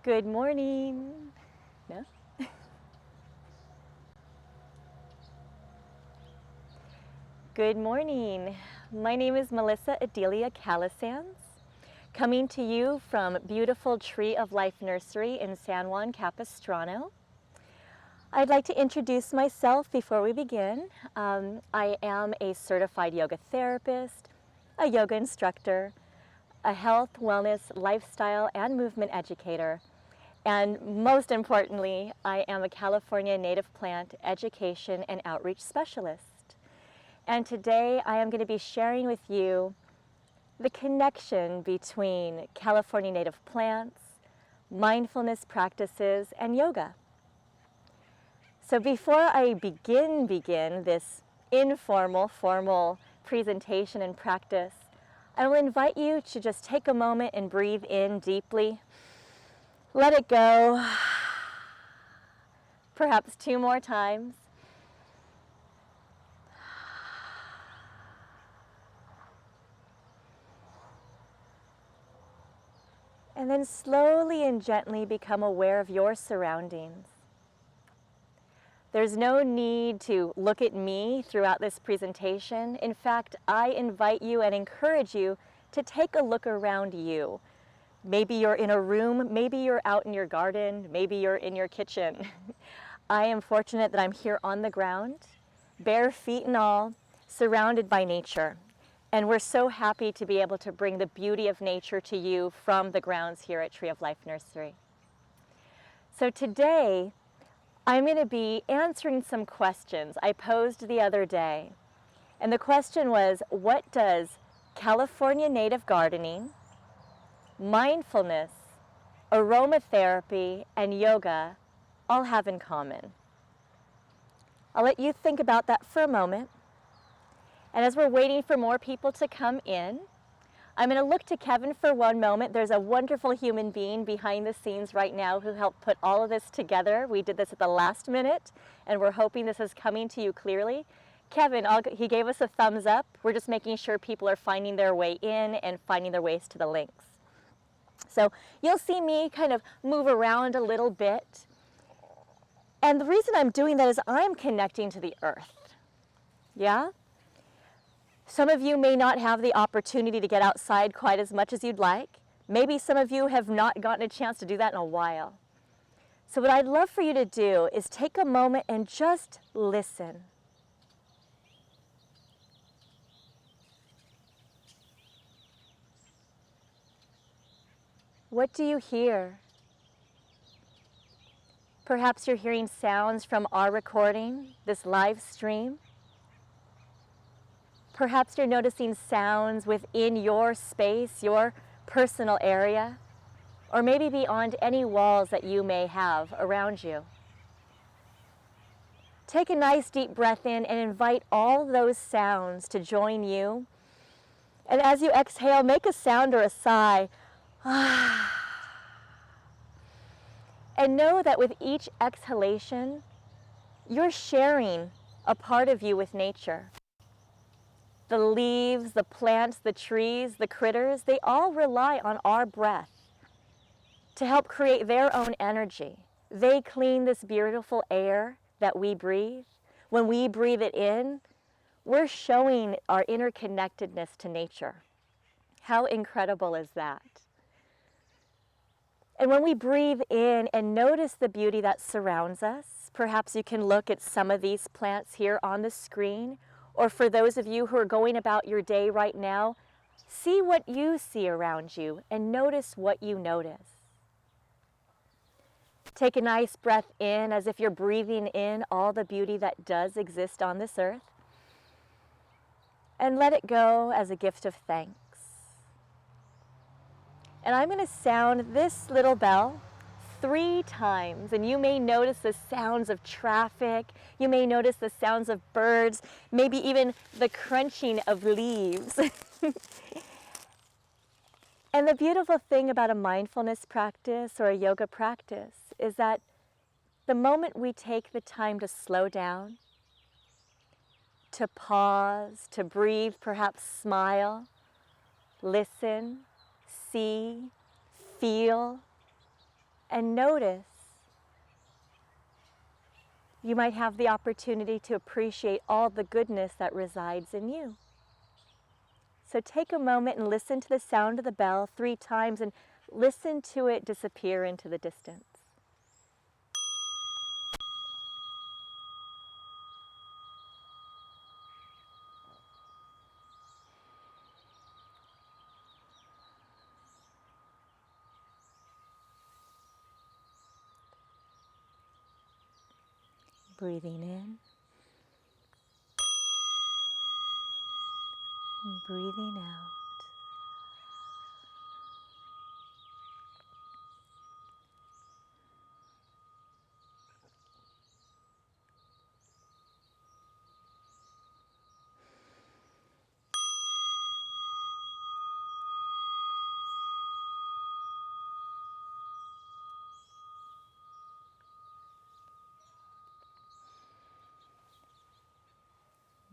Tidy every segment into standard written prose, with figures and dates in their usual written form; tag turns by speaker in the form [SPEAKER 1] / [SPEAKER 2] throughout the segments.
[SPEAKER 1] Good morning. No? Good morning. My name is Melissa Adylia Calasanz, coming to you from beautiful Tree of Life Nursery in San Juan Capistrano. I'd like to introduce myself before we begin. I am a certified yoga therapist, a yoga instructor, a health, wellness, lifestyle, and movement educator. And most importantly, I am a California native plant education and outreach specialist. And today I am going to be sharing with you the connection between California native plants, mindfulness practices, and yoga. So before I begin this informal, formal presentation and practice, I will invite you to just take a moment and breathe in deeply. Let it go, perhaps 2 more times. And then slowly and gently become aware of your surroundings. There's no need to look at me throughout this presentation. In fact, I invite you and encourage you to take a look around you. Maybe you're in a room, maybe you're out in your garden, maybe you're in your kitchen. I am fortunate that I'm here on the ground, bare feet and all, surrounded by nature. And we're so happy to be able to bring the beauty of nature to you from the grounds here at Tree of Life Nursery. So today, I'm going to be answering some questions I posed the other day. And the question was, what does California native gardening, mindfulness, aromatherapy, and yoga all have in common? I'll let you think about that for a moment. And as we're waiting for more people to come in, I'm going to look to Kevin for one moment. There's a wonderful human being behind the scenes right now who helped put all of this together. We did this at the last minute, and we're hoping this is coming to you clearly. Kevin, he gave us a thumbs up. We're just making sure people are finding their way in and finding their ways to the links. So you'll see me kind of move around a little bit. And the reason I'm doing that is I'm connecting to the earth. Yeah? Some of you may not have the opportunity to get outside quite as much as you'd like. Maybe some of you have not gotten a chance to do that in a while. So what I'd love for you to do is take a moment and just listen. What do you hear? Perhaps you're hearing sounds from our recording, this live stream. Perhaps you're noticing sounds within your space, your personal area, or maybe beyond any walls that you may have around you. Take a nice deep breath in and invite all those sounds to join you. And as you exhale, make a sound or a sigh. And know that with each exhalation, you're sharing a part of you with nature. The leaves, the plants, the trees, the critters, they all rely on our breath to help create their own energy. They clean this beautiful air that we breathe. When we breathe it in, we're showing our interconnectedness to nature. How incredible is that? And when we breathe in and notice the beauty that surrounds us, perhaps you can look at some of these plants here on the screen, or for those of you who are going about your day right now, see what you see around you and notice what you notice. Take a nice breath in as if you're breathing in all the beauty that does exist on this earth. And let it go as a gift of thanks. And I'm going to sound this little bell 3 times, and you may notice the sounds of traffic, you may notice the sounds of birds, maybe even the crunching of leaves. And the beautiful thing about a mindfulness practice or a yoga practice is that the moment we take the time to slow down, to pause, to breathe, perhaps smile, listen, see, feel, and notice. You might have the opportunity to appreciate all the goodness that resides in you. So take a moment and listen to the sound of the bell 3 times and listen to it disappear into the distance. Breathing in, and breathing out.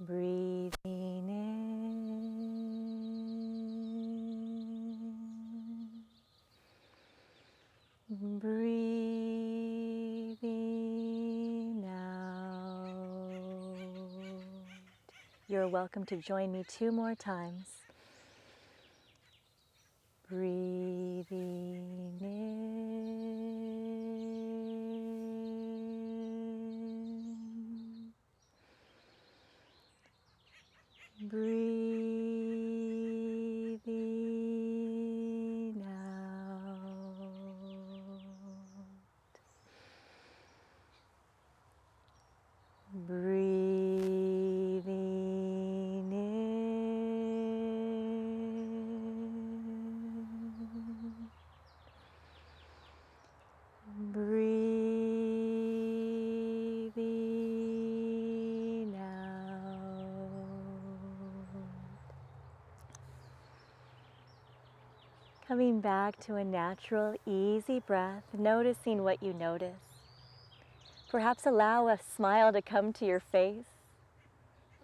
[SPEAKER 1] Breathing in, breathing out. You're welcome to join me 2 more times. Breathing in, breathing out. Breathing in, breathing out. Coming back to a natural, easy breath, noticing what you notice. Perhaps allow a smile to come to your face.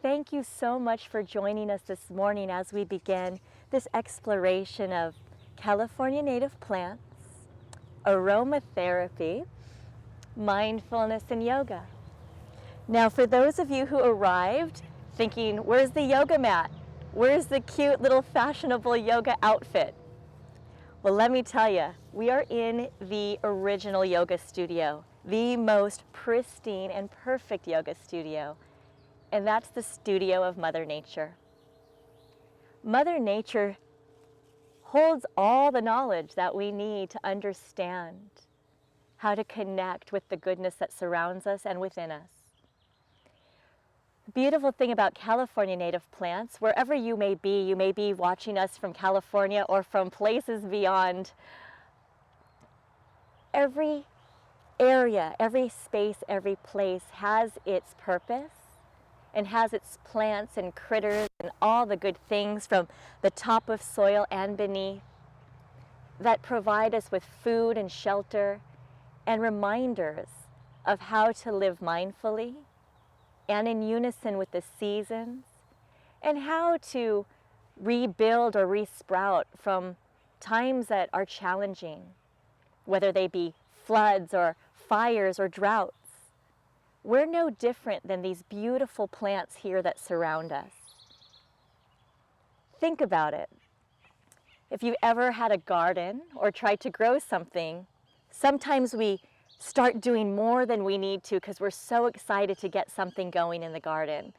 [SPEAKER 1] Thank you so much for joining us this morning as we begin this exploration of California native plants, aromatherapy, mindfulness, and yoga. Now, for those of you who arrived thinking, where's the yoga mat? Where's the cute little fashionable yoga outfit? Well, let me tell you, we are in the original yoga studio, the most pristine and perfect yoga studio, and that's the studio of Mother Nature. Mother Nature holds all the knowledge that we need to understand how to connect with the goodness that surrounds us and within us. The beautiful thing about California native plants, wherever you may be watching us from California or from places beyond. Every area, every space, every place has its purpose and has its plants and critters and all the good things from the top of soil and beneath that provide us with food and shelter and reminders of how to live mindfully and in unison with the seasons, and how to rebuild or resprout from times that are challenging, whether they be floods or fires or droughts. We're no different than these beautiful plants here that surround us. Think about it. If you've ever had a garden or tried to grow something, sometimes we start doing more than we need to because we're so excited to get something going in the garden.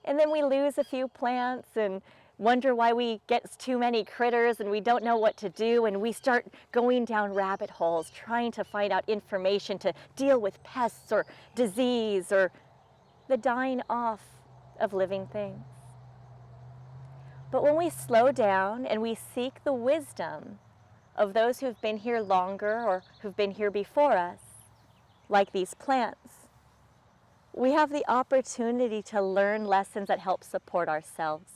[SPEAKER 1] And then we lose a few plants and wonder why we get too many critters and we don't know what to do, and we start going down rabbit holes trying to find out information to deal with pests or disease or the dying off of living things. But when we slow down and we seek the wisdom of those who've been here longer or who've been here before us, like these plants, we have the opportunity to learn lessons that help support ourselves.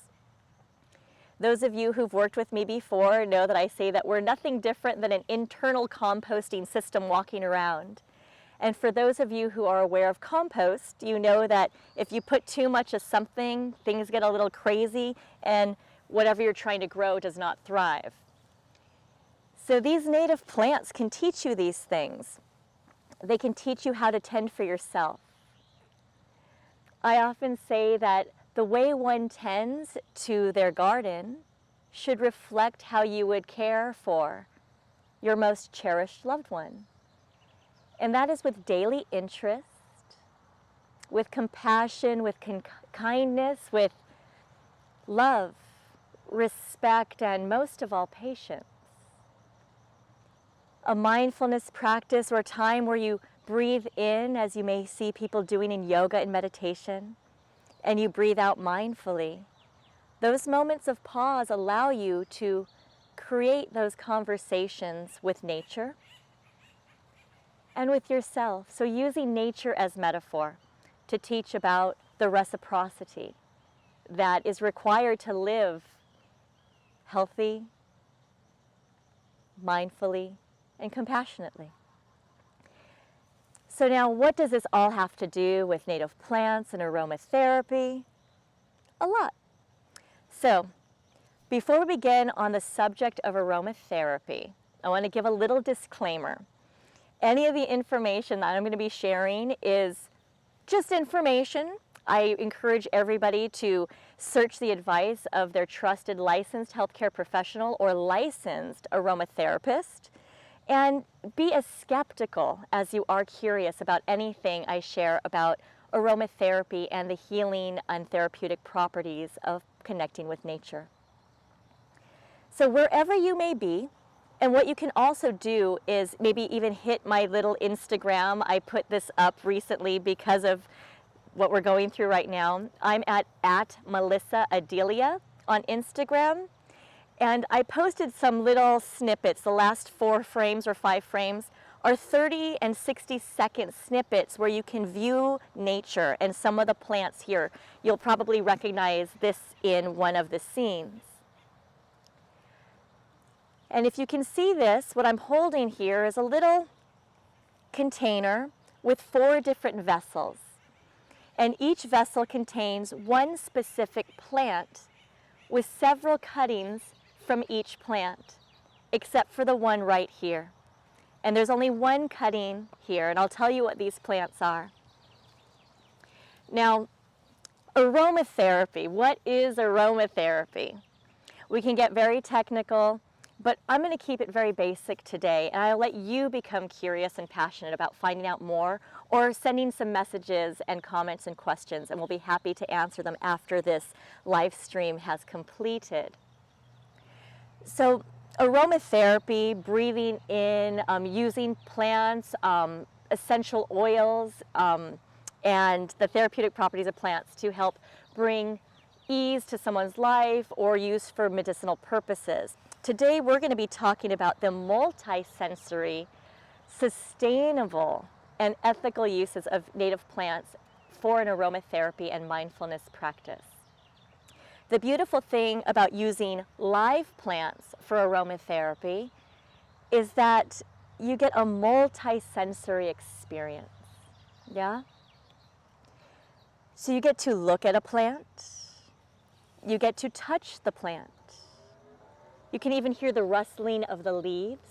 [SPEAKER 1] Those of you who've worked with me before know that I say that we're nothing different than an internal composting system walking around. And for those of you who are aware of compost, you know that if you put too much of something, things get a little crazy and whatever you're trying to grow does not thrive. So these native plants can teach you these things. They can teach you how to tend for yourself. I often say that the way one tends to their garden should reflect how you would care for your most cherished loved one. And that is with daily interest, with compassion, with kindness, with love, respect, and most of all, patience. A mindfulness practice or a time where you breathe in, as you may see people doing in yoga and meditation, and you breathe out mindfully. Those moments of pause allow you to create those conversations with nature and with yourself. So using nature as metaphor to teach about the reciprocity that is required to live healthy, mindfully, and compassionately. So now, what does this all have to do with native plants and aromatherapy? A lot. So, before we begin on the subject of aromatherapy, I want to give a little disclaimer. Any of the information that I'm going to be sharing is just information. I encourage everybody to search the advice of their trusted licensed healthcare professional or licensed aromatherapist, and be as skeptical as you are curious about anything I share about aromatherapy and the healing and therapeutic properties of connecting with nature. So wherever you may be, and what you can also do is maybe even hit my little Instagram. I put this up recently because of what we're going through right now. I'm at Melissa Adylia on Instagram. And I posted some little snippets. The last 4 frames or 5 frames are 30 and 60-second snippets where you can view nature and some of the plants here. You'll probably recognize this in one of the scenes. And if you can see this, what I'm holding here is a little container with 4 different vessels. And each vessel contains one specific plant with several cuttings from each plant, except for the one right here. And there's only one cutting here, and I'll tell you what these plants are. Now, aromatherapy. What is aromatherapy? We can get very technical, but I'm going to keep it very basic today, and I'll let you become curious and passionate about finding out more or sending some messages and comments and questions, and we'll be happy to answer them after this live stream has completed. So aromatherapy, breathing in, using plants, essential oils, and the therapeutic properties of plants to help bring ease to someone's life or use for medicinal purposes. Today we're going to be talking about the multi-sensory, sustainable, and ethical uses of native plants for an aromatherapy and mindfulness practice. The beautiful thing about using live plants for aromatherapy is that you get a multi-sensory experience, yeah? So you get to look at a plant, you get to touch the plant, you can even hear the rustling of the leaves,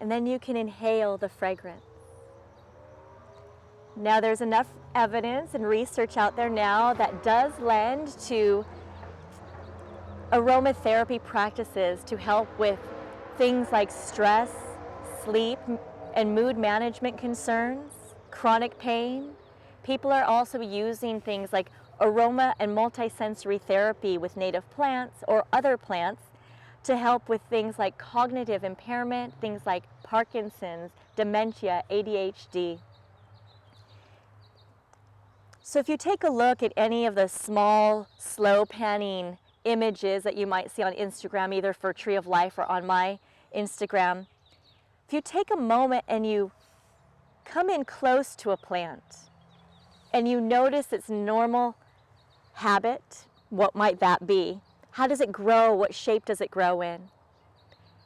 [SPEAKER 1] and then you can inhale the fragrance. Now there's enough evidence and research out there now that does lend to aromatherapy practices to help with things like stress, sleep, and mood management concerns, chronic pain. People are also using things like aroma and multisensory therapy with native plants or other plants to help with things like cognitive impairment, things like Parkinson's, dementia, ADHD. So if you take a look at any of the small, slow panning images that you might see on Instagram, either for Tree of Life or on my Instagram, if you take a moment and you come in close to a plant and you notice its normal habit, what might that be? How does it grow? What shape does it grow in?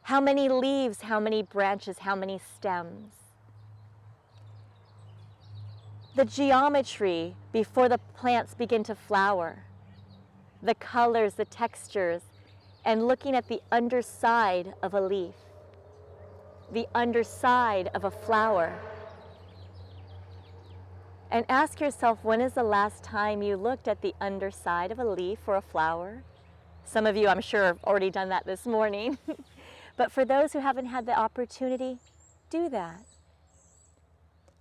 [SPEAKER 1] How many leaves, how many branches, how many stems? The geometry before the plants begin to flower, the colors, the textures, and looking at the underside of a leaf, the underside of a flower. And ask yourself, when is the last time you looked at the underside of a leaf or a flower? Some of you, I'm sure, have already done that this morning. But for those who haven't had the opportunity, do that.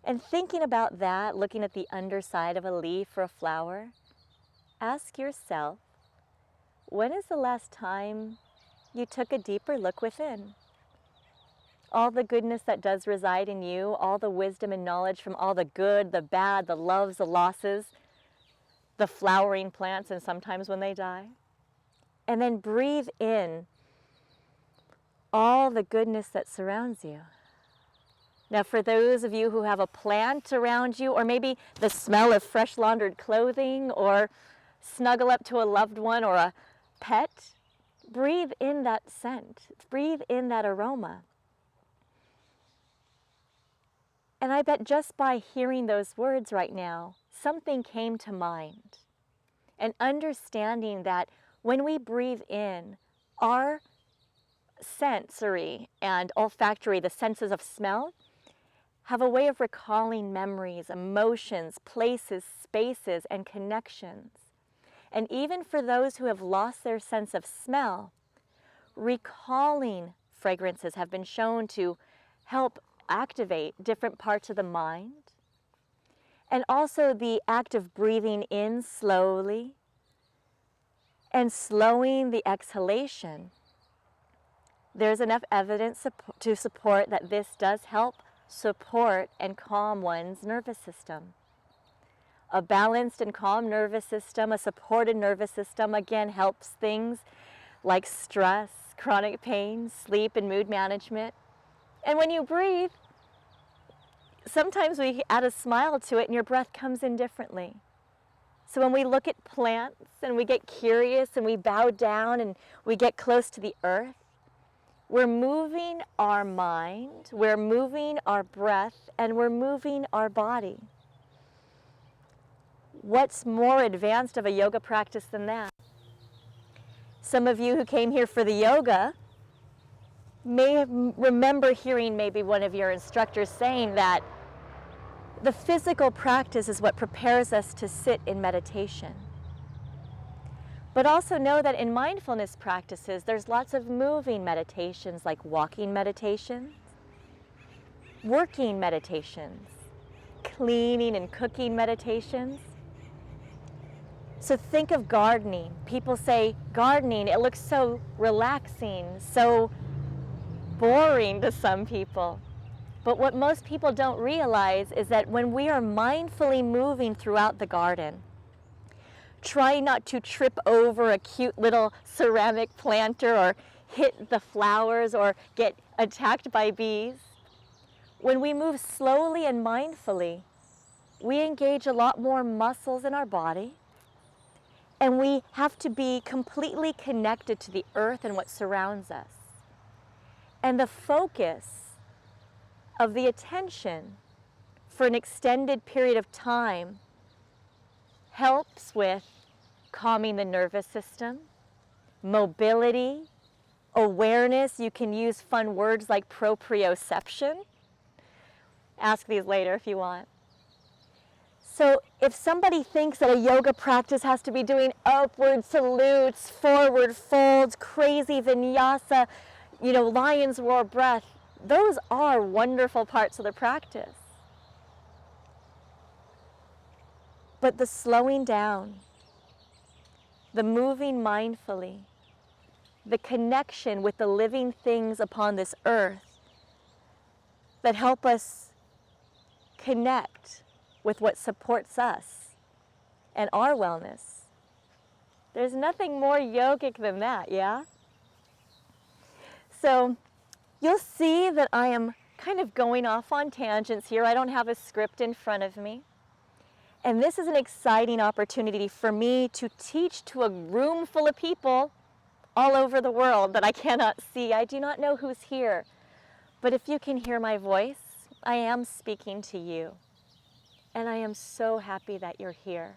[SPEAKER 1] And thinking about that, looking at the underside of a leaf or a flower, ask yourself, when is the last time you took a deeper look within? All the goodness that does reside in you, all the wisdom and knowledge from all the good, the bad, the loves, the losses, the flowering plants, and sometimes when they die. And then breathe in all the goodness that surrounds you. Now, for those of you who have a plant around you, or maybe the smell of fresh laundered clothing, or snuggle up to a loved one or a pet, breathe in that scent, breathe in that aroma. And I bet just by hearing those words right now, something came to mind. And understanding that when we breathe in, our sensory and olfactory, the senses of smell, have a way of recalling memories, emotions, places, spaces, and connections. And even for those who have lost their sense of smell, recalling fragrances have been shown to help activate different parts of the mind. And also the act of breathing in slowly and slowing the exhalation. There's enough evidence to support that this does help support and calm one's nervous system. A balanced and calm nervous system, a supported nervous system, again, helps things like stress, chronic pain, sleep, and mood management. And when you breathe, sometimes we add a smile to it and your breath comes in differently. So when we look at plants and we get curious and we bow down and we get close to the earth, we're moving our mind, we're moving our breath, and we're moving our body. What's more advanced of a yoga practice than that? Some of you who came here for the yoga may remember hearing maybe one of your instructors saying that the physical practice is what prepares us to sit in meditation. But also know that in mindfulness practices, there's lots of moving meditations like walking meditations, working meditations, cleaning and cooking meditations. So think of gardening. People say gardening, it looks so relaxing, so boring to some people. But what most people don't realize is that when we are mindfully moving throughout the garden, try not to trip over a cute little ceramic planter or hit the flowers or get attacked by bees. When we move slowly and mindfully, we engage a lot more muscles in our body, and we have to be completely connected to the earth and what surrounds us. And the focus of the attention for an extended period of time helps with calming the nervous system, mobility, awareness. You can use fun words like proprioception. Ask these later if you want. So if somebody thinks that a yoga practice has to be doing upward salutes, forward folds, crazy vinyasa, lion's roar breath, those are wonderful parts of the practice. But the slowing down, the moving mindfully, the connection with the living things upon this earth that help us connect with what supports us and our wellness. There's nothing more yogic than that, yeah? So you'll see that I am kind of going off on tangents here. I don't have a script in front of me. And this is an exciting opportunity for me to teach to a room full of people all over the world that I cannot see. I do not know who's here. But if you can hear my voice, I am speaking to you. And I am so happy that you're here.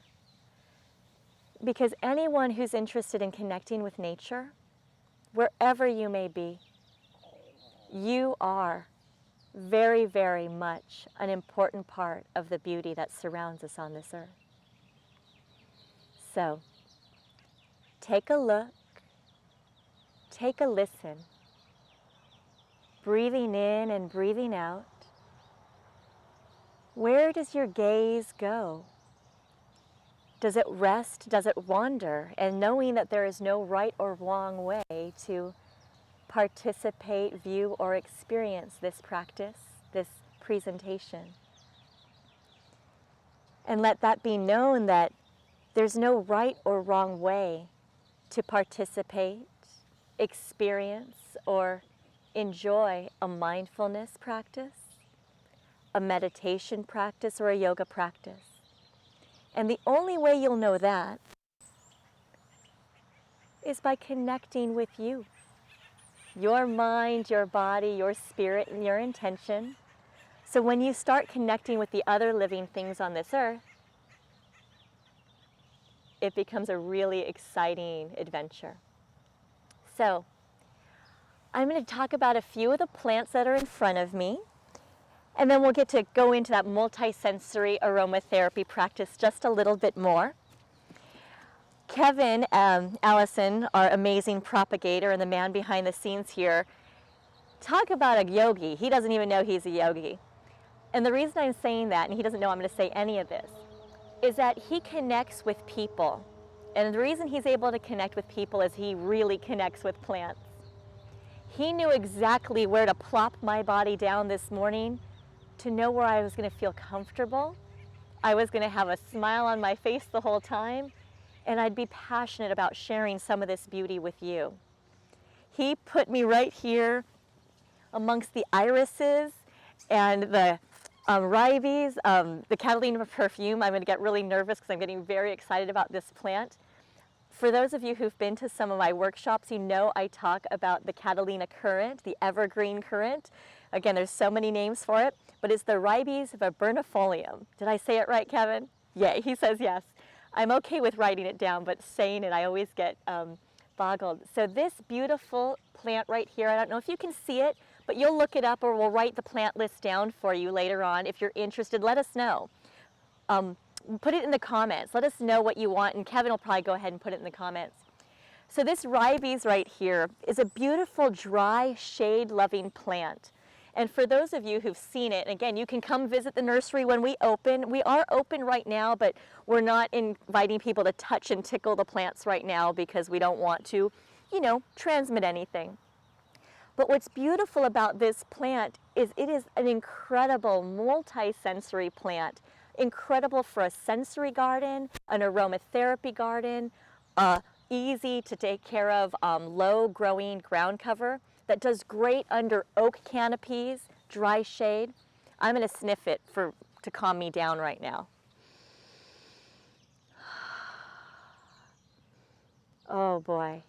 [SPEAKER 1] Because anyone who's interested in connecting with nature, wherever you may be, you are very, very much an important part of the beauty that surrounds us on this earth. So, take a look, take a listen, breathing in and breathing out. Where does your gaze go? Does it rest? Does it wander? And knowing that there is no right or wrong way to participate, view, or experience this practice, this presentation. And let that be known that there's no right or wrong way to participate, experience, or enjoy a mindfulness practice, a meditation practice, or a yoga practice. And the only way you'll know that is by connecting with you, your mind, your body, your spirit, and your intention. So when you start connecting with the other living things on this earth, it becomes a really exciting adventure. So I'm going to talk about a few of the plants that are in front of me, and then we'll get to go into that multi-sensory aromatherapy practice just a little bit more. Kevin Allison, our amazing propagator and the man behind the scenes here, talk about a yogi. He doesn't even know he's a yogi. And the reason I'm saying that, and he doesn't know I'm going to say any of this, is that he connects with people. And the reason he's able to connect with people is he really connects with plants. He knew exactly where to plop my body down this morning to know where I was going to feel comfortable. I was going to have a smile on my face the whole time, and I'd be passionate about sharing some of this beauty with you. He put me right here amongst the irises and the ribes, the Catalina perfume. I'm going to get really nervous because I'm getting very excited about this plant. For those of you who've been to some of my workshops, you know I talk about the Catalina currant, the evergreen currant. Again, there's so many names for it, but it's the ribes viburnifolium. Did I say it right, Kevin? Yeah, he says yes. I'm okay with writing it down, but saying it, I always get boggled. So this beautiful plant right here, I don't know if you can see it, but you'll look it up or we'll write the plant list down for you later on. If you're interested, let us know. Put it in the comments. Let us know what you want, and Kevin will probably go ahead and put it in the comments. So this ribes right here is a beautiful, dry, shade-loving plant. And for those of you who've seen it, and again, you can come visit the nursery when we open. We are open right now, but we're not inviting people to touch and tickle the plants right now because we don't want to, transmit anything. But what's beautiful about this plant is it is an incredible multi-sensory plant, incredible for a sensory garden, an aromatherapy garden, easy to take care of low-growing ground cover that does great under oak canopies, dry shade. I'm going to sniff it to calm me down right now. Oh boy.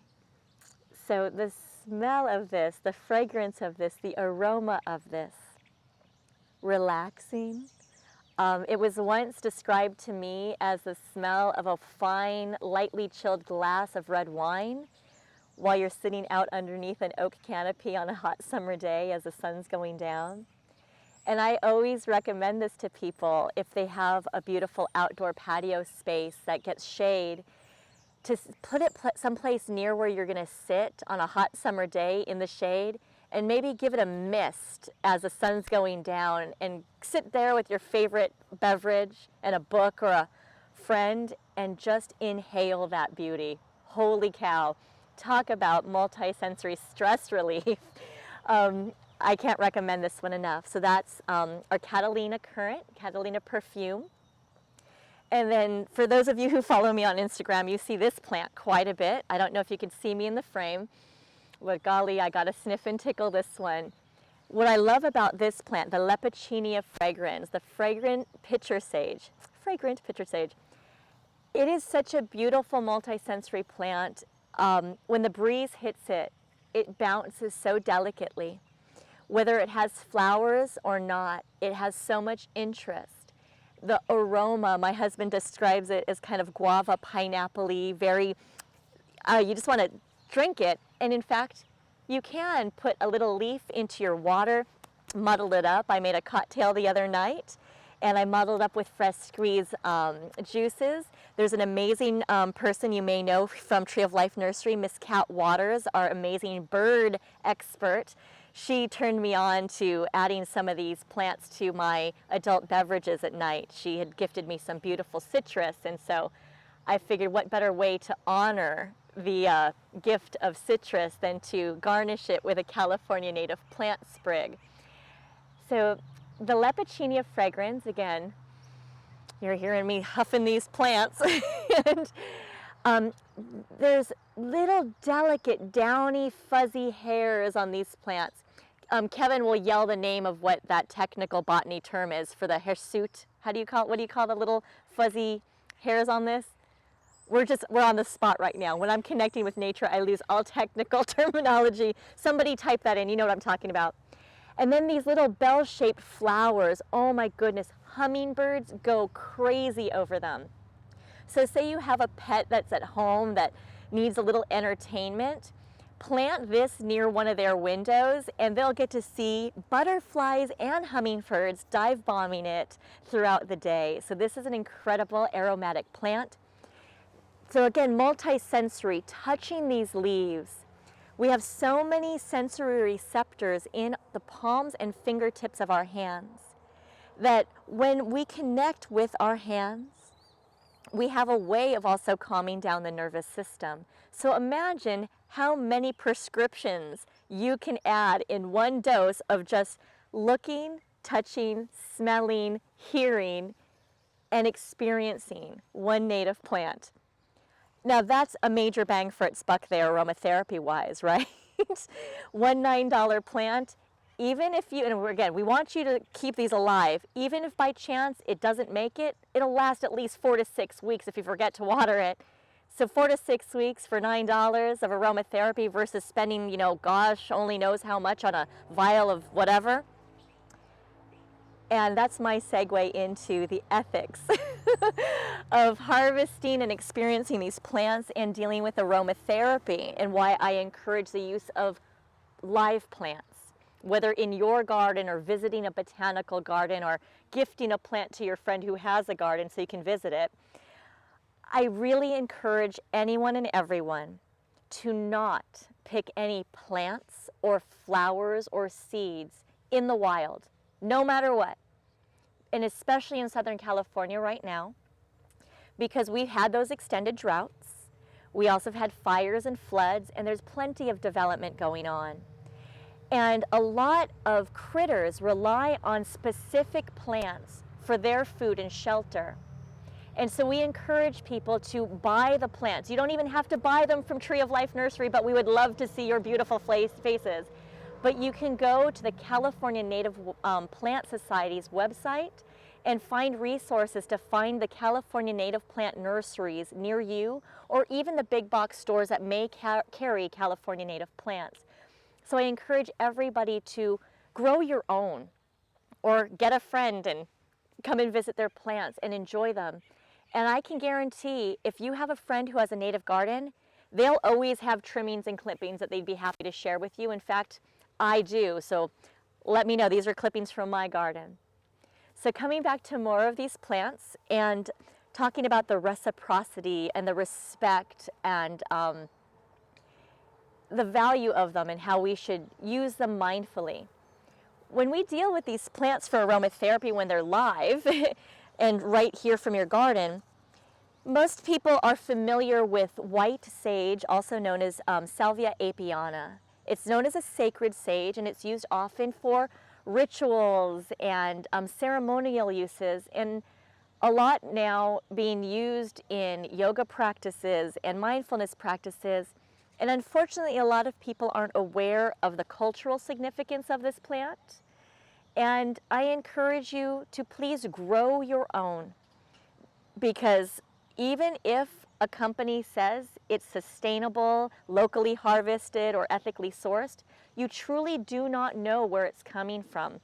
[SPEAKER 1] So the smell of this, the fragrance of this, the aroma of this, relaxing. It was once described to me as the smell of a fine, lightly chilled glass of red wine while you're sitting out underneath an oak canopy on a hot summer day as the sun's going down. And I always recommend this to people if they have a beautiful outdoor patio space that gets shade, to put it someplace near where you're going to sit on a hot summer day in the shade, and maybe give it a mist as the sun's going down, and sit there with your favorite beverage and a book or a friend and just inhale that beauty. Holy cow. Talk about multi-sensory stress relief. I can't recommend this one enough. So that's our Catalina currant, Catalina perfume. And then for those of you who follow me on Instagram, you see this plant quite a bit. I don't know if you can see me in the frame. But golly, I got to sniff and tickle this one. What I love about this plant, the Lepichinia fragrans, the fragrant pitcher sage, it is such a beautiful multi-sensory plant. When the breeze hits it, it bounces so delicately. Whether it has flowers or not, it has so much interest. The aroma, my husband describes it as kind of guava, pineapple-y, very, you just want to drink it. And in fact, you can put a little leaf into your water, muddle it up. I made a cocktail the other night, and I muddled up with fresh squeezed juices. There's an amazing person you may know from Tree of Life Nursery, Miss Kat Waters, our amazing bird expert. She turned me on to adding some of these plants to my adult beverages at night. She had gifted me some beautiful citrus, and so I figured what better way to honor the gift of citrus than to garnish it with a California native plant sprig. So the Lepichinia fragrans, again, you're hearing me huffing these plants, and there's little delicate, downy, fuzzy hairs on these plants. Kevin will yell the name of what that technical botany term is for the hirsute. What do you call the little fuzzy hairs on this? We're on the spot right now. When I'm connecting with nature, I lose all technical terminology. Somebody type that in, you know what I'm talking about. And then these little bell-shaped flowers, oh my goodness, hummingbirds go crazy over them. So say you have a pet that's at home that needs a little entertainment, plant this near one of their windows and they'll get to see butterflies and hummingbirds dive bombing it throughout the day. So this is an incredible aromatic plant. So again, multi-sensory, touching these leaves. We have so many sensory receptors in the palms and fingertips of our hands that when we connect with our hands, we have a way of also calming down the nervous system. So imagine how many prescriptions you can add in one dose of just looking, touching, smelling, hearing, and experiencing one native plant. Now that's a major bang for its buck there, aromatherapy wise, right? One $9 plant, even if you, and again, we want you to keep these alive, even if by chance it doesn't make it, it'll last at least 4 to 6 weeks if you forget to water it. So 4 to 6 weeks for $9 of aromatherapy versus spending, gosh, only knows how much on a vial of whatever. And that's my segue into the ethics of harvesting and experiencing these plants and dealing with aromatherapy, and why I encourage the use of live plants, whether in your garden or visiting a botanical garden or gifting a plant to your friend who has a garden so you can visit it. I really encourage anyone and everyone to not pick any plants or flowers or seeds in the wild, no matter what. And especially in Southern California right now, because we've had those extended droughts. We also have had fires and floods, and there's plenty of development going on. And a lot of critters rely on specific plants for their food and shelter. And so we encourage people to buy the plants. You don't even have to buy them from Tree of Life Nursery, but we would love to see your beautiful faces. But you can go to the California Native Plant Society's website and find resources to find the California Native Plant Nurseries near you, or even the big box stores that may carry California Native plants. So I encourage everybody to grow your own, or get a friend and come and visit their plants and enjoy them. And I can guarantee if you have a friend who has a native garden, they'll always have trimmings and clippings that they'd be happy to share with you. In fact, I do, so let me know. These are clippings from my garden. So coming back to more of these plants and talking about the reciprocity and the respect and the value of them and how we should use them mindfully. When we deal with these plants for aromatherapy when they're live and right here from your garden, most people are familiar with white sage, also known as Salvia apiana. It's known as a sacred sage, and it's used often for rituals and ceremonial uses, and a lot now being used in yoga practices and mindfulness practices. And unfortunately, a lot of people aren't aware of the cultural significance of this plant. And I encourage you to please grow your own, because even if a company says it's sustainable, locally harvested, or ethically sourced, you truly do not know where it's coming from,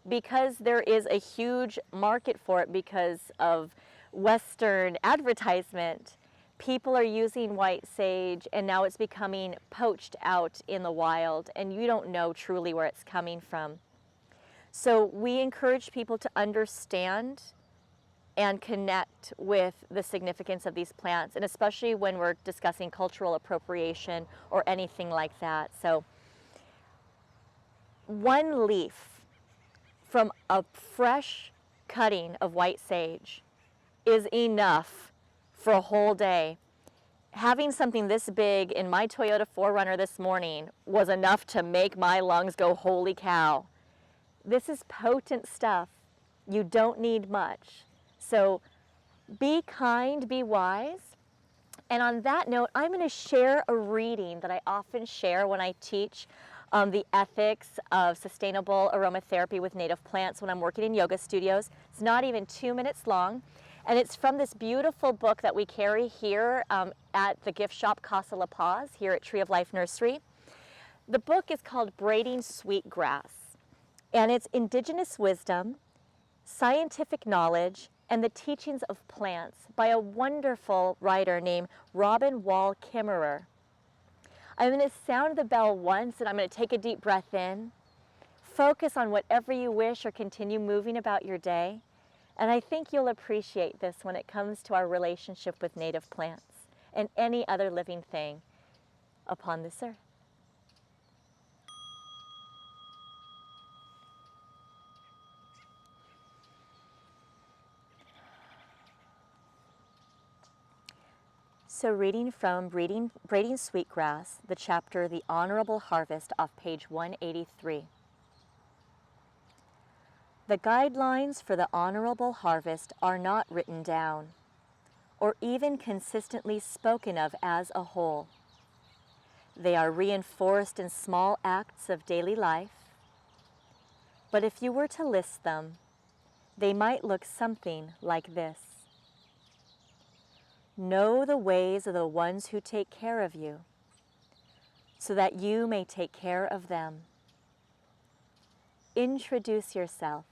[SPEAKER 1] because there is a huge market for it because of Western advertisement. People are using white sage and now it's becoming poached out in the wild and you don't know truly where it's coming from. So we encourage people to understand and connect with the significance of these plants, and especially when we're discussing cultural appropriation or anything like that. So one leaf from a fresh cutting of white sage is enough for a whole day. Having something this big in my Toyota 4Runner this morning was enough to make my lungs go, holy cow. This is potent stuff. You don't need much. So be kind, be wise. And on that note, I'm going to share a reading that I often share when I teach the ethics of sustainable aromatherapy with native plants when I'm working in yoga studios. It's not even 2 minutes long. And it's from this beautiful book that we carry here at the gift shop Casa La Paz here at Tree of Life Nursery. The book is called Braiding Sweetgrass, and it's indigenous wisdom, scientific knowledge, and the teachings of plants by a wonderful writer named Robin Wall Kimmerer. I'm going to sound the bell once, and I'm going to take a deep breath in, focus on whatever you wish, or continue moving about your day. And I think you'll appreciate this when it comes to our relationship with native plants and any other living thing upon this earth. So reading from Braiding Sweetgrass, the chapter The Honorable Harvest off page 183. The guidelines for the honorable harvest are not written down, or even consistently spoken of as a whole. They are reinforced in small acts of daily life, but if you were to list them, they might look something like this. Know the ways of the ones who take care of you, so that you may take care of them. Introduce yourself.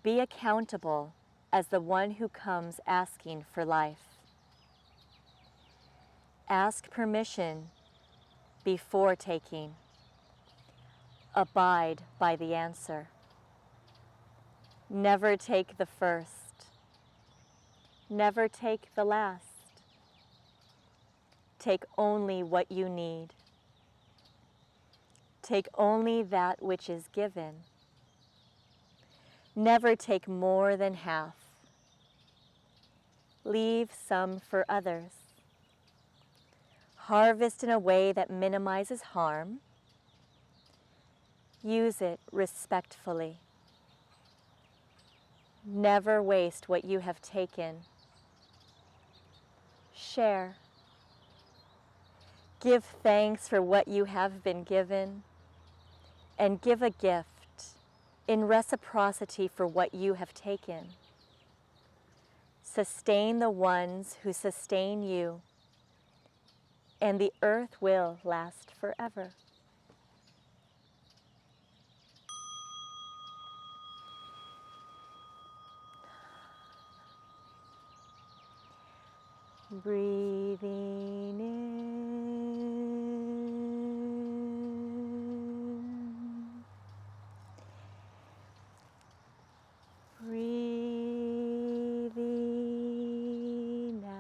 [SPEAKER 1] Be accountable as the one who comes asking for life. Ask permission before taking. Abide by the answer. Never take the first. Never take the last. Take only what you need. Take only that which is given. Never take more than half. Leave some for others. Harvest in a way that minimizes harm. Use it respectfully. Never waste what you have taken. Share. Give thanks for what you have been given, and give a gift in reciprocity for what you have taken. Sustain the ones who sustain you, and the earth will last forever. Breathing in, breathing out.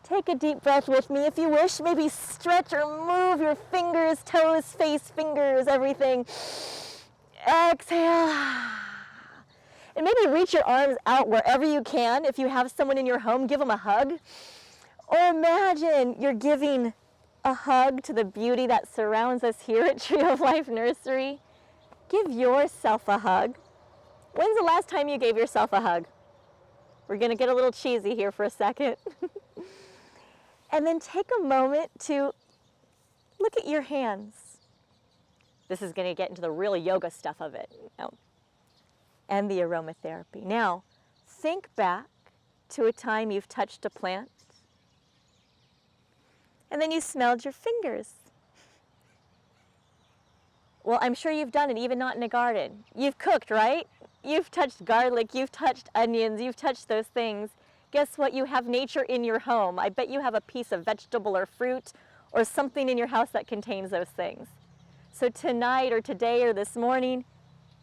[SPEAKER 1] Take a deep breath with me if you wish. Maybe stretch or move your fingers, toes, face, fingers, everything. Exhale. And maybe reach your arms out wherever you can. If you have someone in your home, give them a hug. Or imagine you're giving a hug to the beauty that surrounds us here at Tree of Life Nursery. Give yourself a hug. When's the last time you gave yourself a hug? We're going to get a little cheesy here for a second. And then take a moment to look at your hands. This is going to get into the real yoga stuff of it. And the aromatherapy. Now, think back to a time you've touched a plant, and then you smelled your fingers. Well, I'm sure you've done it, even not in a garden. You've cooked, right? You've touched garlic, you've touched onions, you've touched those things. Guess what? You have nature in your home. I bet you have a piece of vegetable or fruit or something in your house that contains those things. So tonight or today or this morning,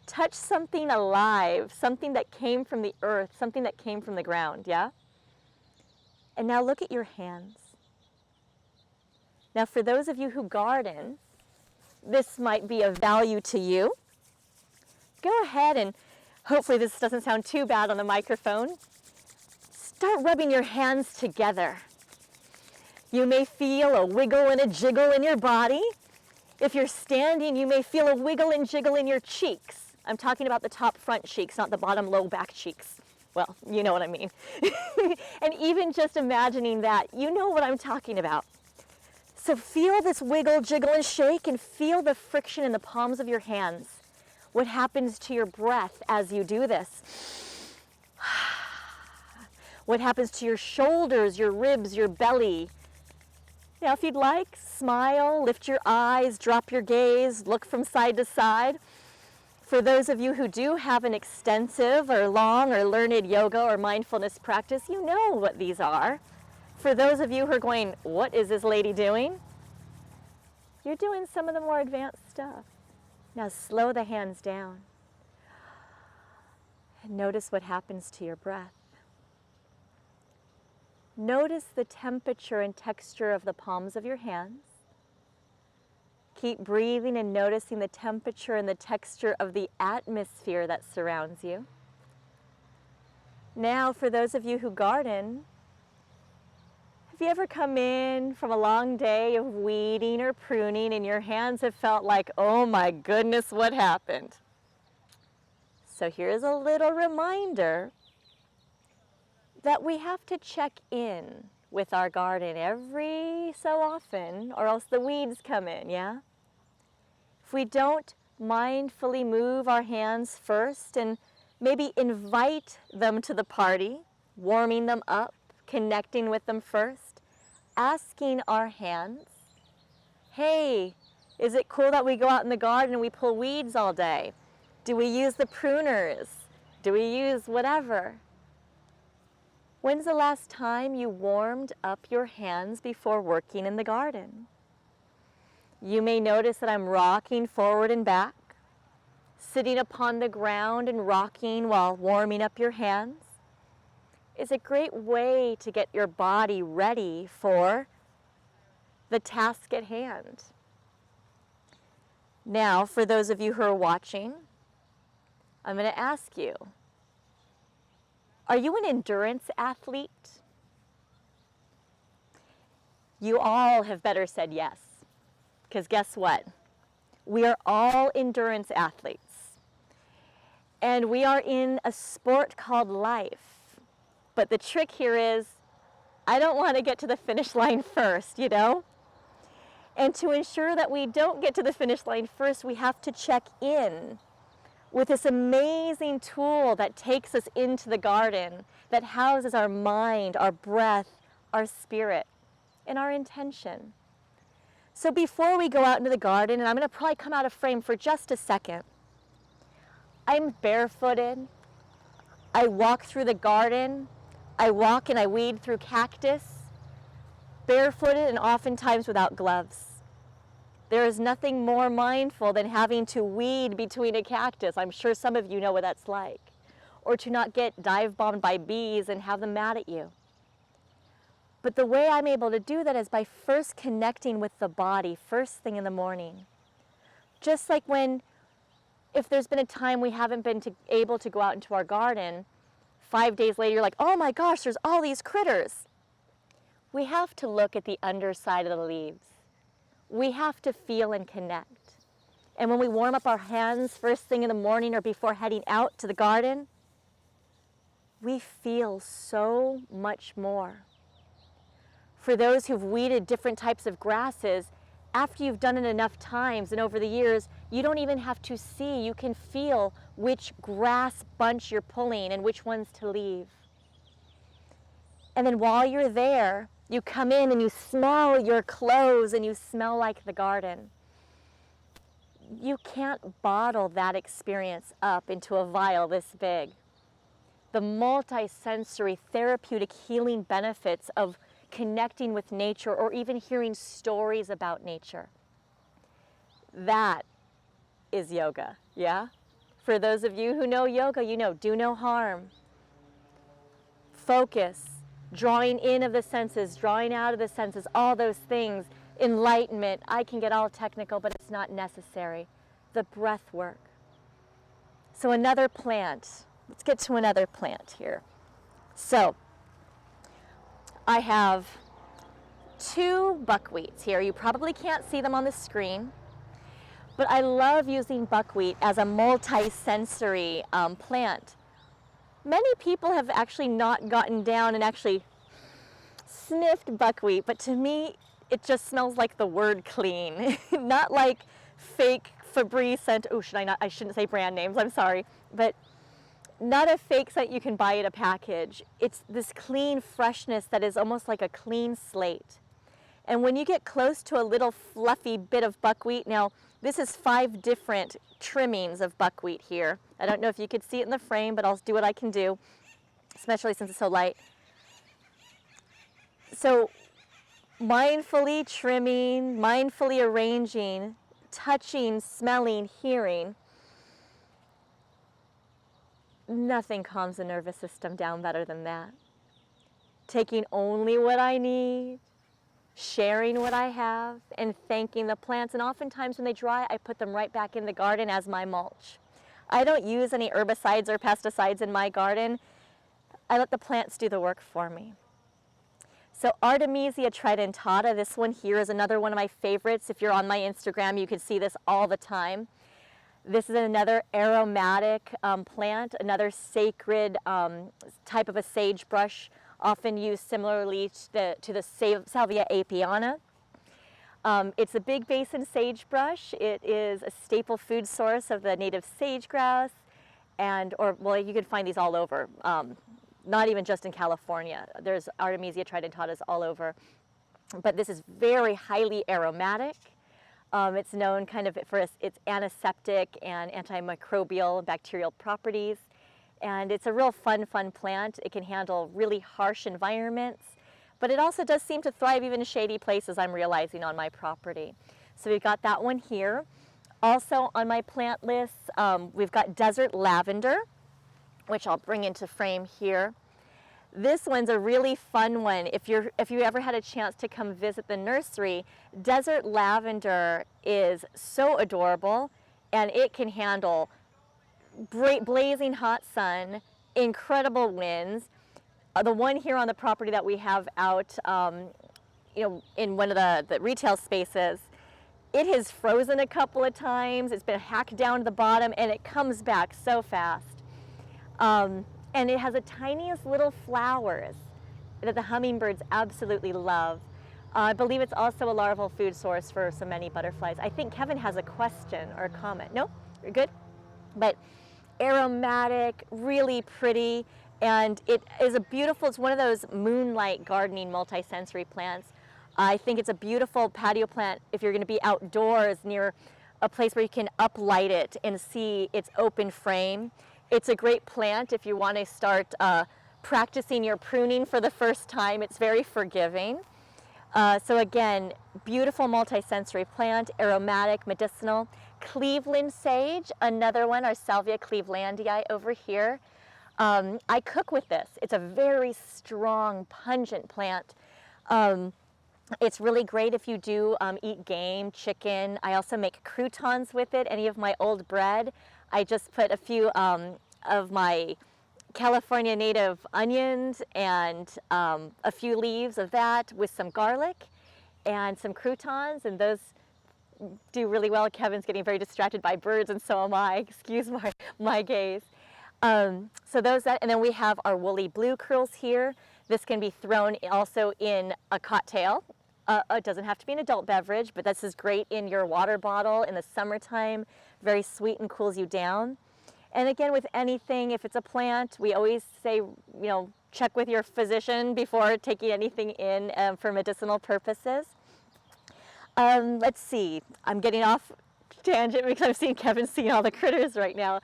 [SPEAKER 1] touch something alive, something that came from the earth, something that came from the ground, yeah? And now look at your hands. Now for those of you who garden, this might be of value to you. Go ahead and, hopefully this doesn't sound too bad on the microphone, start rubbing your hands together. You may feel a wiggle and a jiggle in your body. If you're standing, you may feel a wiggle and jiggle in your cheeks. I'm talking about the top front cheeks, not the bottom low back cheeks. Well, you know what I mean. And even just imagining that, you know what I'm talking about. So feel this wiggle, jiggle, and shake, and feel the friction in the palms of your hands. What happens to your breath as you do this? What happens to your shoulders, your ribs, your belly? Now, if you'd like, smile, lift your eyes, drop your gaze, look from side to side. For those of you who do have an extensive or long or learned yoga or mindfulness practice, you know what these are. For those of you who are going, what is this lady doing? You're doing some of the more advanced stuff. Now slow the hands down. And notice what happens to your breath. Notice the temperature and texture of the palms of your hands. Keep breathing and noticing the temperature and the texture of the atmosphere that surrounds you. Now, for those of you who garden, have you ever come in from a long day of weeding or pruning and your hands have felt like, oh my goodness, what happened? So here's a little reminder that we have to check in with our garden every so often, or else the weeds come in, yeah? If we don't mindfully move our hands first and maybe invite them to the party, warming them up, connecting with them first, asking our hands, hey, is it cool that we go out in the garden and we pull weeds all day? Do we use the pruners? Do we use whatever? When's the last time you warmed up your hands before working in the garden? You may notice that I'm rocking forward and back, sitting upon the ground and rocking while warming up your hands. It's a great way to get your body ready for the task at hand. Now, for those of you who are watching, I'm going to ask you, are you an endurance athlete? You all have better said yes, because guess what? We are all endurance athletes. And we are in a sport called life. But the trick here is, I don't want to get to the finish line first, you know? And to ensure that we don't get to the finish line first, we have to check in with this amazing tool that takes us into the garden, that houses our mind, our breath, our spirit, and our intention. So before we go out into the garden, and I'm going to probably come out of frame for just a second, I'm barefooted. I walk through the garden. I walk and I weed through cactus, barefooted and oftentimes without gloves. There is nothing more mindful than having to weed between a cactus. I'm sure some of you know what that's like. Or to not get dive bombed by bees and have them mad at you. But the way I'm able to do that is by first connecting with the body first thing in the morning. Just like if there's been a time we haven't been able to go out into our garden, 5 days later you're like, oh my gosh, there's all these critters. We have to look at the underside of the leaves. We have to feel and connect. And when we warm up our hands first thing in the morning or before heading out to the garden, we feel so much more. For those who've weeded different types of grasses, after you've done it enough times and over the years, you don't even have to see. You can feel which grass bunch you're pulling and which ones to leave. And then while you're there, you come in and you smell your clothes and you smell like the garden. you can't bottle that experience up into a vial this big. The multi-sensory therapeutic healing benefits of connecting with nature or even hearing stories about nature. That is yoga, yeah? For those of you who know yoga, you know, do no harm. Focus, drawing in of the senses, drawing out of the senses, all those things. Enlightenment, I can get all technical, but it's not necessary. The breath work. So another plant. Let's get to another plant here. So I have 2 buckwheats here. You probably can't see them on the screen, but I love using buckwheat as a multi-sensory plant. Many people have actually not gotten down and actually sniffed buckwheat, but to me, it just smells like the word clean, not like fake Febreze scent. Oh, I shouldn't say brand names, I'm sorry, but not a fake scent you can buy at a package. It's this clean freshness that is almost like a clean slate. And when you get close to a little fluffy bit of buckwheat, now this is 5 different trimmings of buckwheat here. I don't know if you could see it in the frame, but I'll do what I can do, especially since it's so light. So mindfully trimming, mindfully arranging, touching, smelling, hearing. Nothing calms the nervous system down better than that. Taking only what I need, sharing what I have, and thanking the plants. And oftentimes when they dry, I put them right back in the garden as my mulch. I don't use any herbicides or pesticides in my garden. I let the plants do the work for me. So Artemisia tridentata, this one here is another one of my favorites. If you're on my Instagram, you can see this all the time. This is another aromatic plant, another sacred type of a sagebrush, often used similarly to the Salvia apiana. It's a big basin sagebrush. It is a staple food source of the native sage grouse, well, you can find these all over, not even just in California. There's Artemisia tridentatas all over, but this is very highly aromatic. It's known kind of for its antiseptic and antimicrobial and bacterial properties. And it's a real fun plant. It can handle really harsh environments, but it also does seem to thrive even in shady places, I'm realizing, on my property. So we've got that one here. Also on my plant list, we've got desert lavender, which I'll bring into frame here. This one's a really fun one. If you ever had a chance to come visit the nursery, desert lavender is so adorable, and it can handle blazing hot sun, incredible winds. The one here on the property that we have out, in one of the retail spaces, it has frozen a couple of times. It's been hacked down to the bottom, and it comes back so fast. And it has the tiniest little flowers that the hummingbirds absolutely love. I believe it's also a larval food source for so many butterflies. I think Kevin has a question or a comment. No? You're good? But aromatic, really pretty, and it is it's one of those moonlight gardening multi-sensory plants. I think it's a beautiful patio plant if you're going to be outdoors near a place where you can uplight it and see its open frame. It's a great plant if you want to start practicing your pruning for the first time. It's very forgiving. So again, beautiful multi-sensory plant, aromatic, medicinal. Cleveland sage, another one, our Salvia clevelandii over here. I cook with this. It's a very strong, pungent plant. It's really great if you do eat game, chicken. I also make croutons with it, any of my old bread. I just put a few of my California native onions and a few leaves of that with some garlic and some croutons, and those do really well. Kevin's getting very distracted by birds, and so am I. Excuse my gaze. So those and then we have our woolly blue curls here. This can be thrown also in a cocktail. It doesn't have to be an adult beverage, but this is great in your water bottle in the summertime. Very sweet and cools you down. And again, with anything, if it's a plant, we always say, check with your physician before taking anything in for medicinal purposes. Let's see, I'm getting off tangent because I'm seeing Kevin seeing all the critters right now.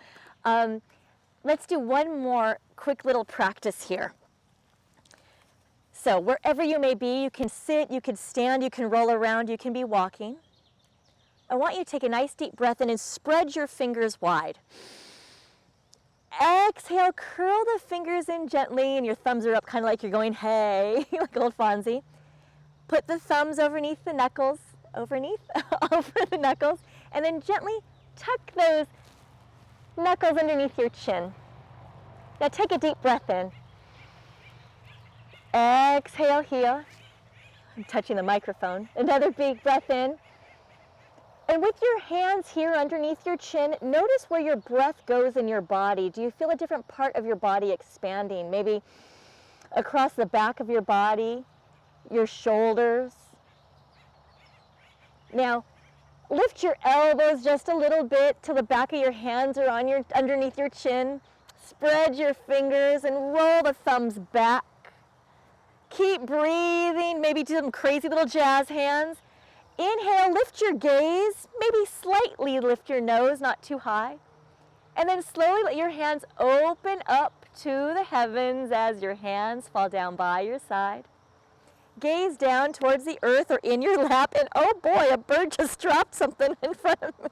[SPEAKER 1] Let's do one more quick little practice here. So wherever you may be, you can sit, you can stand, you can roll around, you can be walking. I want you to take a nice deep breath in and spread your fingers wide. Exhale, curl the fingers in gently, and your thumbs are up kind of like you're going, hey, like old Fonzie. Put the thumbs over the knuckles, over the knuckles, and then gently tuck those knuckles underneath your chin. Now take a deep breath in. Exhale here. I'm touching the microphone. Another big breath in. And with your hands here underneath your chin, notice where your breath goes in your body. Do you feel a different part of your body expanding? Maybe across the back of your body, your shoulders. Now, lift your elbows just a little bit till the back of your hands are on underneath your chin. Spread your fingers and roll the thumbs back. Keep breathing, maybe do some crazy little jazz hands. Inhale, lift your gaze, maybe slightly lift your nose, not too high. And then slowly let your hands open up to the heavens as your hands fall down by your side. Gaze down towards the earth or in your lap, and oh boy, a bird just dropped something in front of me.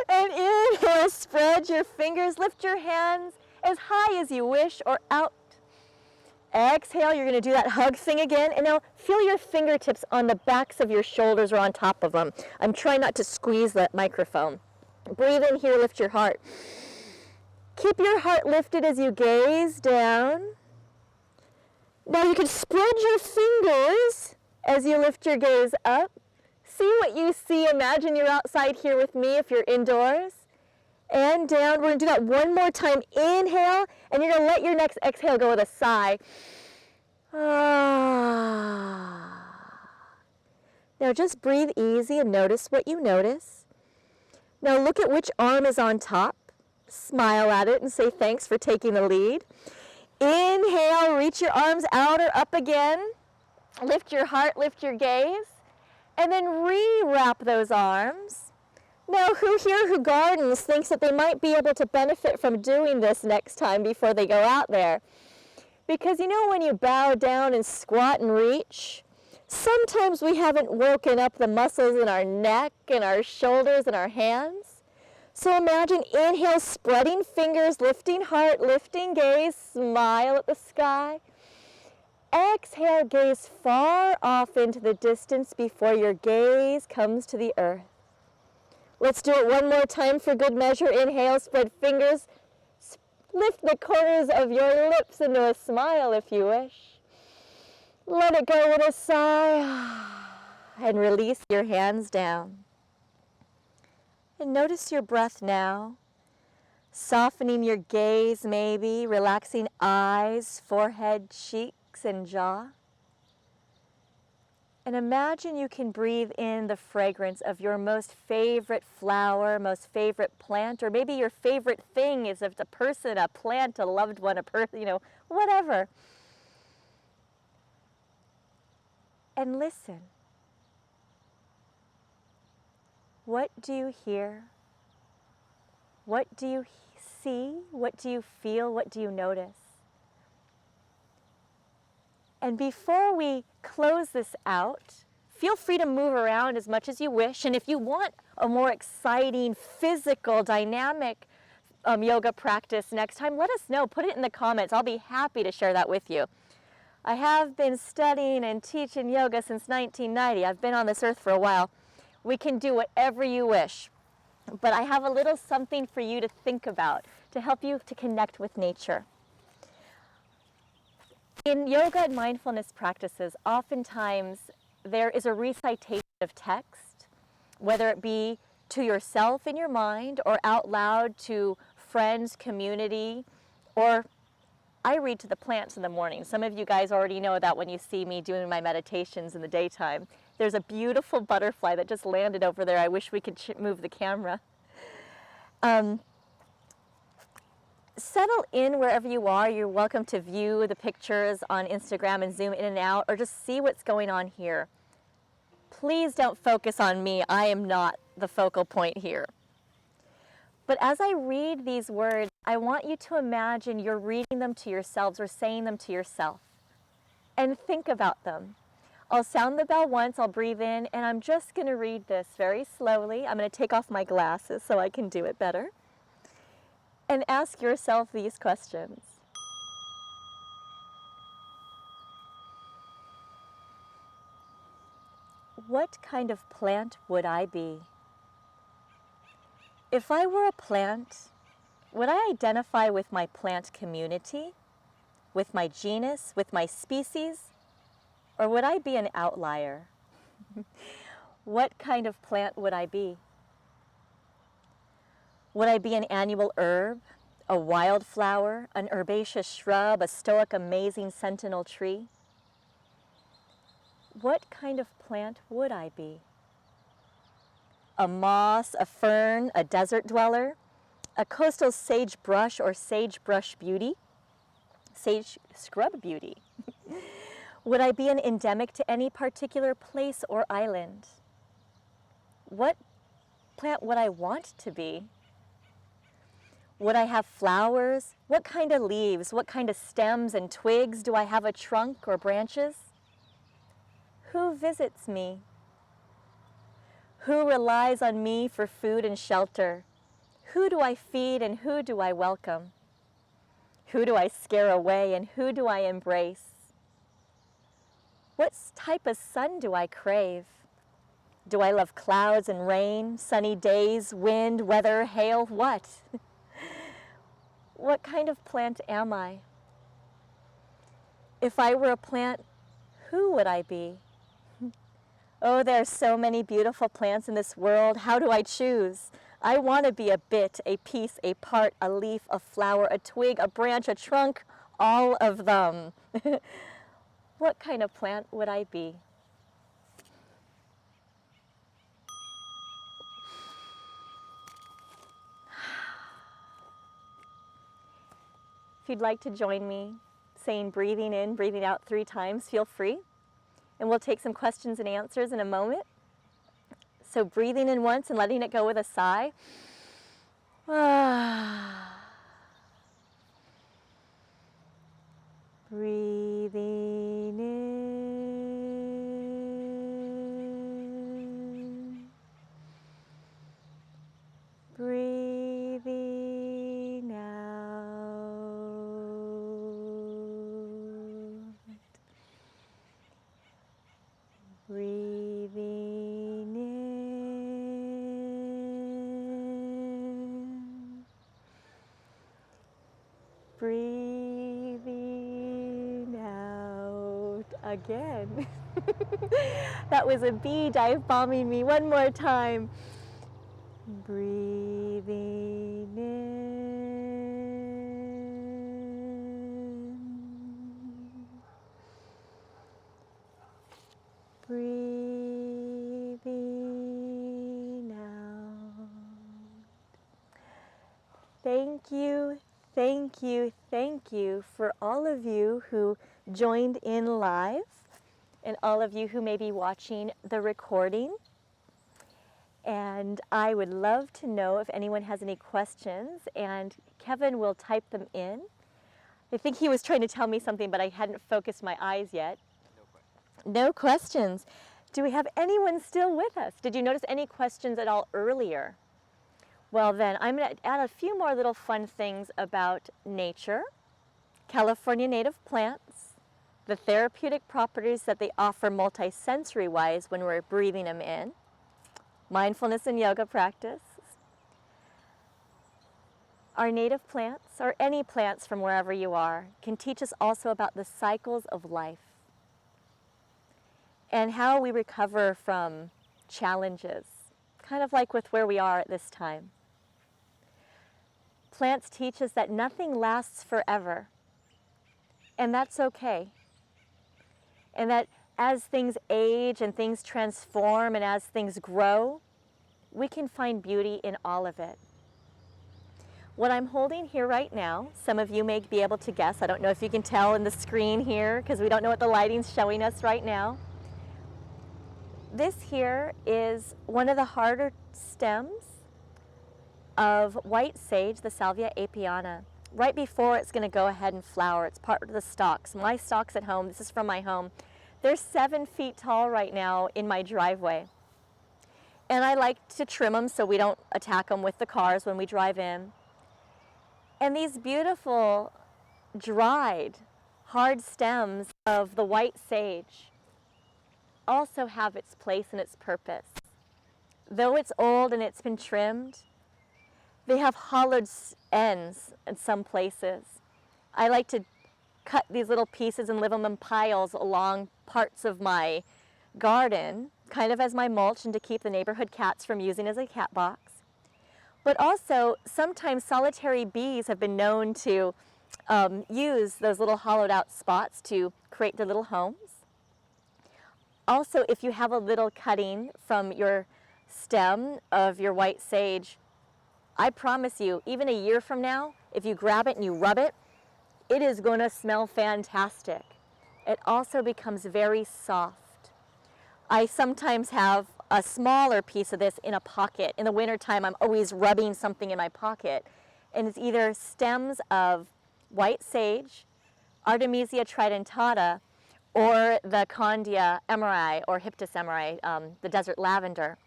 [SPEAKER 1] And inhale, spread your fingers, lift your hands as high as you wish or out. Exhale, you're going to do that hug thing again, and now feel your fingertips on the backs of your shoulders or on top of them. I'm trying not to squeeze that microphone. Breathe in here, lift your heart. Keep your heart lifted as you gaze down. Now you can spread your fingers as you lift your gaze up. See what you see. Imagine you're outside here with me if you're indoors. And down. We're going to do that one more time. Inhale, and you're going to let your next exhale go with a sigh. Now just breathe easy and notice what you notice. Now look at which arm is on top. Smile at it and say thanks for taking the lead. Inhale, reach your arms out or up again. Lift your heart, lift your gaze. And then re-wrap those arms. Now, who gardens thinks that they might be able to benefit from doing this next time before they go out there? Because you know when you bow down and squat and reach, sometimes we haven't woken up the muscles in our neck and our shoulders and our hands. So imagine, inhale, spreading fingers, lifting heart, lifting gaze, smile at the sky. Exhale, gaze far off into the distance before your gaze comes to the earth. Let's do it one more time for good measure. Inhale, spread fingers. Lift the corners of your lips into a smile if you wish. Let it go with a sigh. And release your hands down. And notice your breath now. Softening your gaze maybe, relaxing eyes, forehead, cheeks, and jaw. And imagine you can breathe in the fragrance of your most favorite flower, most favorite plant, or maybe your favorite thing is if it's a person, a plant, a loved one, a person, whatever. And listen. What do you hear? What do you see? What do you feel? What do you notice? And before we close this out, feel free to move around as much as you wish. And if you want a more exciting, physical, dynamic yoga practice next time, let us know. Put it in the comments. I'll be happy to share that with you. I have been studying and teaching yoga since 1990. I've been on this earth for a while. We can do whatever you wish. But I have a little something for you to think about to help you to connect with nature. In yoga and mindfulness practices, oftentimes there is a recitation of text, whether it be to yourself in your mind or out loud to friends, community, or I read to the plants in the morning. Some of you guys already know that when you see me doing my meditations in the daytime. There's a beautiful butterfly that just landed over there. I wish we could move the camera. Settle in wherever you are. You're welcome to view the pictures on Instagram and zoom in and out, or just see what's going on here. Please don't focus on me. I am not the focal point here. But as I read these words, I want you to imagine you're reading them to yourselves or saying them to yourself. And think about them. I'll sound the bell once, I'll breathe in, and I'm just going to read this very slowly. I'm going to take off my glasses so I can do it better. And ask yourself these questions. What kind of plant would I be? If I were a plant, would I identify with my plant community, with my genus, with my species, or would I be an outlier? What kind of plant would I be? Would I be an annual herb, a wildflower, an herbaceous shrub, a stoic, amazing sentinel tree? What kind of plant would I be? A moss, a fern, a desert dweller, a coastal sagebrush or sagebrush beauty, sage scrub beauty? Would I be an endemic to any particular place or island? What plant would I want to be? Would I have flowers? What kind of leaves? What kind of stems and twigs? Do I have a trunk or branches? Who visits me? Who relies on me for food and shelter? Who do I feed and who do I welcome? Who do I scare away and who do I embrace? What type of sun do I crave? Do I love clouds and rain, sunny days, wind, weather, hail, what? What kind of plant am I? If I were a plant, who would I be? Oh, there are so many beautiful plants in this world. How do I choose? I want to be a bit, a piece, a part, a leaf, a flower, a twig, a branch, a trunk, all of them. What kind of plant would I be? If you'd like to join me saying breathing in, breathing out 3 times, feel free. And we'll take some questions and answers in a moment. So breathing in once and letting it go with a sigh. Breathing in. Breathing out. Breathing in. Breathing out again. That was a bee dive bombing me. One more time. Breathing in. Breathing out. Thank you, thank you, thank you for all of you who joined in live and all of you who may be watching the recording. And I would love to know if anyone has any questions, and Kevin will type them in. I think he was trying to tell me something, but I hadn't focused my eyes yet. No questions. Do we have anyone still with us? Did you notice any questions at all earlier? Well then, I'm going to add a few more little fun things about nature, California native plants, the therapeutic properties that they offer multisensory wise when we're breathing them in, mindfulness and yoga practice, our native plants, or any plants from wherever you are, can teach us also about the cycles of life and how we recover from challenges, kind of like with where we are at this time. Plants teach us that nothing lasts forever, and that's okay. And that as things age and things transform and as things grow, we can find beauty in all of it. What I'm holding here right now, some of you may be able to guess, I don't know if you can tell in the screen here because we don't know what the lighting's showing us right now. This here is one of the harder stems of white sage, the Salvia apiana. Right before it's going to go ahead and flower, it's part of the stalks. My stalks at home, this is from my home, they're 7 feet tall right now in my driveway. And I like to trim them so we don't attack them with the cars when we drive in. And these beautiful, dried, hard stems of the white sage also have its place and its purpose. Though it's old and it's been trimmed, they have hollowed ends in some places. I like to cut these little pieces and leave them in piles along parts of my garden, kind of as my mulch and to keep the neighborhood cats from using as a cat box. But also, sometimes solitary bees have been known to use those little hollowed out spots to create their little homes. Also, if you have a little cutting from your stem of your white sage, I promise you, even a year from now, if you grab it and you rub it, it is going to smell fantastic. It also becomes very soft. I sometimes have a smaller piece of this in a pocket. In the wintertime, I'm always rubbing something in my pocket. And it's either stems of white sage, Artemisia tridentata, or the Condia emerai, or Hyptis emerai, the desert lavender.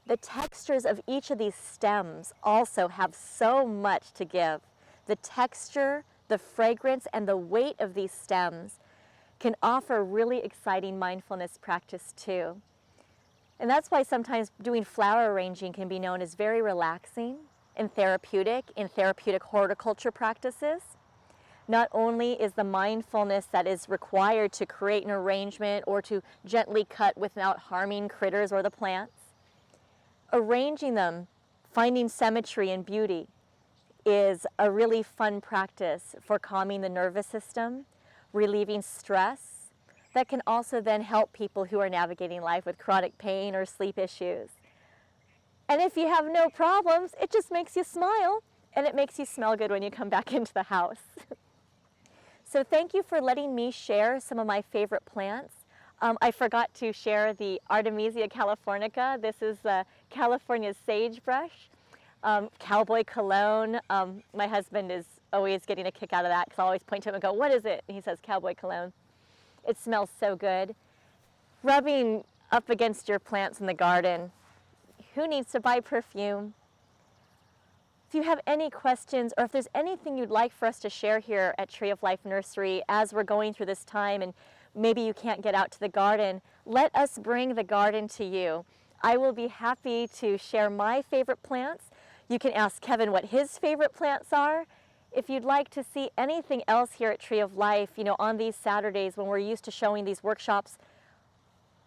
[SPEAKER 1] The textures of each of these stems also have so much to give. The texture, the fragrance, and the weight of these stems can offer really exciting mindfulness practice too. And that's why sometimes doing flower arranging can be known as very relaxing and therapeutic in therapeutic horticulture practices. Not only is the mindfulness that is required to create an arrangement or to gently cut without harming critters or the plants, arranging them, finding symmetry and beauty is a really fun practice for calming the nervous system, relieving stress, that can also then help people who are navigating life with chronic pain or sleep issues. And if you have no problems, it just makes you smile and it makes you smell good when you come back into the house. So thank you for letting me share some of my favorite plants. I forgot to share the Artemisia californica. This is California's sagebrush. Cowboy cologne. My husband is always getting a kick out of that because I always point to him and go, "What is it?" And he says, "Cowboy cologne." It smells so good. Rubbing up against your plants in the garden. Who needs to buy perfume? If you have any questions or if there's anything you'd like for us to share here at Tree of Life Nursery as we're going through this time and maybe you can't get out to the garden, let us bring the garden to you. I will be happy to share my favorite plants. You can ask Kevin what his favorite plants are. If you'd like to see anything else here at Tree of Life, on these Saturdays when we're used to showing these workshops,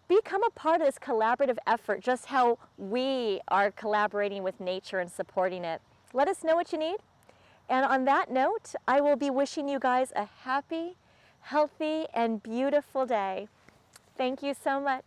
[SPEAKER 1] become a part of this collaborative effort, just how we are collaborating with nature and supporting it. Let us know what you need. And on that note, I will be wishing you guys a happy, healthy, and beautiful day. Thank you so much.